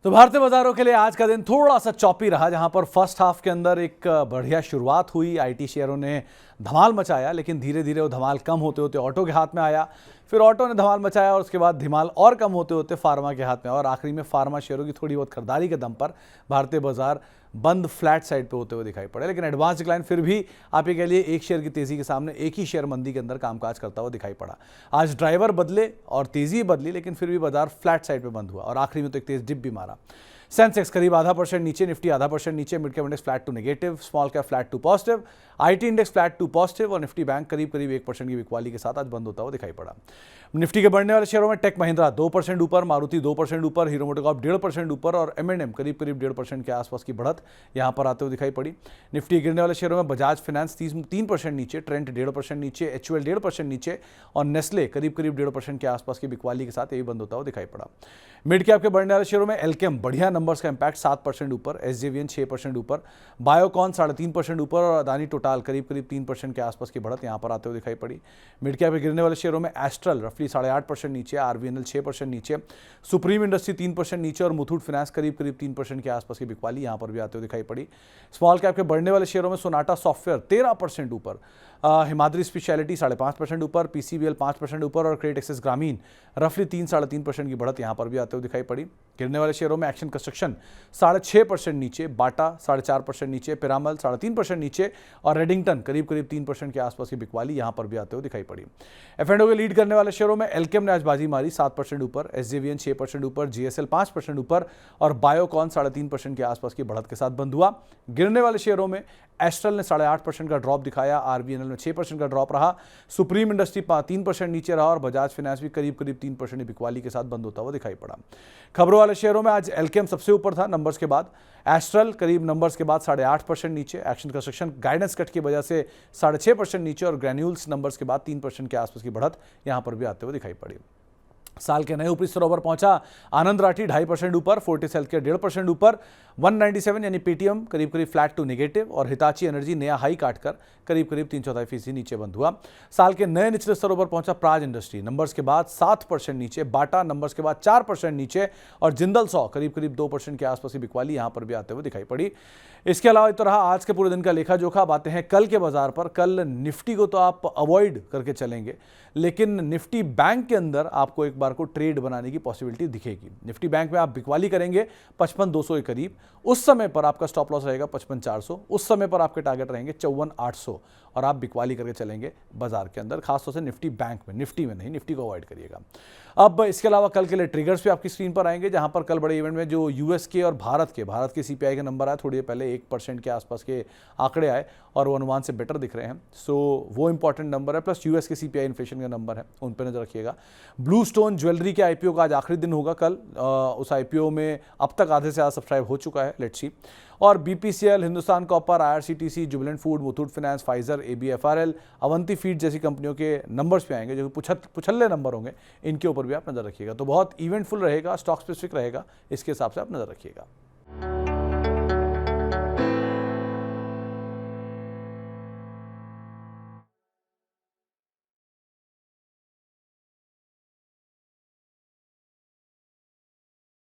तो भारतीय बाजारों के लिए आज का दिन थोड़ा सा चॉपी रहा, जहां पर फर्स्ट हाफ के अंदर एक बढ़िया शुरुआत हुई। आईटी शेयरों ने धमाल मचाया, लेकिन धीरे धीरे वो धमाल कम होते होते ऑटो के हाथ में आया, फिर ऑटो ने धमाल मचाया और उसके बाद धमाल और कम होते होते फार्मा के हाथ में, और आखिरी में फार्मा शेयरों की थोड़ी बहुत खरीदारी के दम पर भारतीय बाजार बंद फ्लैट साइड पे होते हुए दिखाई पड़े। लेकिन एडवांस डिक्लाइन फिर भी आप ये कह लिए एक शेयर की तेजी के सामने एक ही शेयर मंदी के अंदर कामकाज करता हुआ दिखाई पड़ा। आज ड्राइवर बदले और तेजी बदली, लेकिन फिर भी बाजार फ्लैट साइड पे बंद हुआ और आखिरी में तो एक तेज डिप भी मारा। सेंसेक्स करीब 0.5% नीचे, निफ्टी 0.5% नीचे, mid cap index flat to negative, small cap flat to positive, IT index flat to positive और निफ्टी बैंक करीब 1% की बिकवाली के साथ आज बंद होता हुआ दिखाई पड़ा। निफ्टी के बढ़ने वाले शेयरों में टेक महिंद्रा 2% ऊपर, मारुति 2% ऊपर, हीरो मोटोकॉर्प 1.5% ऊपर और M&M करीब 1.5% के आसपास की बढ़त यहां पर आते हुए दिखाई पड़ी। निफ्टी गिरने वाले शेयरों में बजाज फाइनेंस 3% नीचे, ट्रेंट 1.5% नीचे, HUL 1.5% नीचे और नेस्ले करीब 1.5% के आसपास की बिकवाली के साथ यही बंद होता हुआ दिखाई पड़ा। मिड कैप के बढ़ने वाले शेयरों में एल्केम बढ़िया नंबर्स का इंपैक्ट 7% ऊपर, SJVN 6% ऊपर, बायोकॉन 3.5% ऊपर और अदानी टोटाल करीब 3% के आसपास की बढ़त यहां पर आते हुए दिखाई पड़ी। मिड कैप के गिरने वाले शेयरों में एस्ट्रल रफली 8.5% नीचे, RVNL 6% नीचे, सुप्रीम इंडस्ट्री 3% नीचे और मुथूट फाइनेंस करीब 3% के आसपास की बिकवाली यहां पर भी आते हुए दिखाई पड़ी। स्मॉल कैप के बढ़ने वाले शेयरों में सोनाटा सॉफ्टवेयर 13% ऊपर, हिमाद्री स्पेशलिटी 5.5% ऊपर, PCBL 5% ऊपर और क्रेडिट एक्सेस ग्रामीण रफली 3-3.5% की बढ़त यहां पर भी आते हुए दिखाई पड़ी। गिरने वाले शेयरों में एक्शन कंस्ट्रक्शन 6.5% नीचे, बाटा 4.5% नीचे, पिरामल 3.5% नीचे और रेडिंगटन करीब 3% के आसपास की बिकवाली यहां पर भी आते हुए दिखाई पड़ी। F&O के लीड करने वाले शेयरों में एल्केम ने आज बाजी मारी 7% ऊपर, SJVN 6% ऊपर, GSL 5% ऊपर और बायोकॉन 3.5% के आसपास की बढ़त के साथ बंद हुआ। गिरने वाले शेयरों में एस्ट्रल ने 8.5% का ड्रॉप दिखाया, RVNL में 6% का ड्रॉप रहा, सुप्रीम इंडस्ट्री 3% नीचे रहा और बजाज फाइनेंस भी करीब 3% की बिकवाली के साथ बंद होता हुआ दिखाई पड़ा। खबरों वाले शेयरों में आज एल्केम सबसे ऊपर था नंबर्स के बाद, एस्ट्रल करीब नंबर्स के बाद 8.5% नीचे, एक्शन कंस्ट्रक्शन गाइडेंस कट की वजह से 6.5% नीचे और ग्रैन्यूल्स नंबर्स के बाद 3% के आसपास की बढ़त यहां पर भी आते हुए दिखाई पड़ी। साल के नए ऊपरी स्तरों पर पहुंचा आनंद राठी 2.5% ऊपर, फोर्टिस हेल्थकेयर 1.5% ऊपर, 197 यानी पेटीएम करीब फ्लैट टू नेगेटिव और हिताची एनर्जी नया हाई काटकर करीब 3/4% नीचे बंद हुआ। साल के नए निचले स्तरों पर पहुंचा प्राज इंडस्ट्री नंबर्स के बाद 7% नीचे, बाटा नंबर्स के बाद 4% नीचे और जिंदल 100 करीब 2% के आसपास की बिकवाली यहां पर भी आते हुए दिखाई पड़ी। इसके अलावा तो रहा आज के पूरे दिन का लेखा जोखा। अब आते हैं कल के बाजार पर। कल निफ्टी को तो आप अवॉइड करके चलेंगे, लेकिन निफ्टी बैंक के अंदर आपको एक बार को ट्रेड बनाने की पॉसिबिलिटी दिखेगी। निफ्टी बैंक में आप बिकवाली करेंगे 55,200 के करीब, उस समय पर आपका स्टॉप लॉस रहेगा 55,400, उस समय पर आपके टारगेट रहेंगे 54,800 और आप बिकवाली करके चलेंगे बाजार के अंदर, खासतौर से निफ्टी बैंक में, निफ्टी में नहीं, निफ्टी को अवॉइड करिएगा। अब इसके अलावा कल के लिए ट्रिगर्स भी आपकी स्क्रीन पर आएंगे, जहां पर कल बड़े इवेंट में जो यूएस के और भारत के CPI के नंबर आए, थोड़ी देर पहले 1% के आसपास के आंकड़े आए और वो अनुमान से बेटर दिख रहे हैं, सो वो इंपॉर्टेंट नंबर है, प्लस यूएस के CPI इन्फ्लेशन का नंबर है, उन पर नजर रखिएगा। ब्लू स्टोन ज्वेलरी के IPO का आज आखिरी दिन होगा कल, उस IPO में अब तक आधे से ज़्यादा सब्सक्राइब हो चुका है, लेट्स सी। और BPCL, Hindustan copper, IRCTC, Jubilant food, Muthoot finance, Pfizer, ABFRL, Avanti feed जैसी कंपनियों के नंबर्स पे आएंगे जो पुछल्ले नंबर होंगे, इनके ऊपर भी आप नजर रखिएगा। तो बहुत इवेंटफुल रहेगा, स्टॉक स्पेसिफिक रहेगा, इसके हिसाब से आप नजर रखिएगा।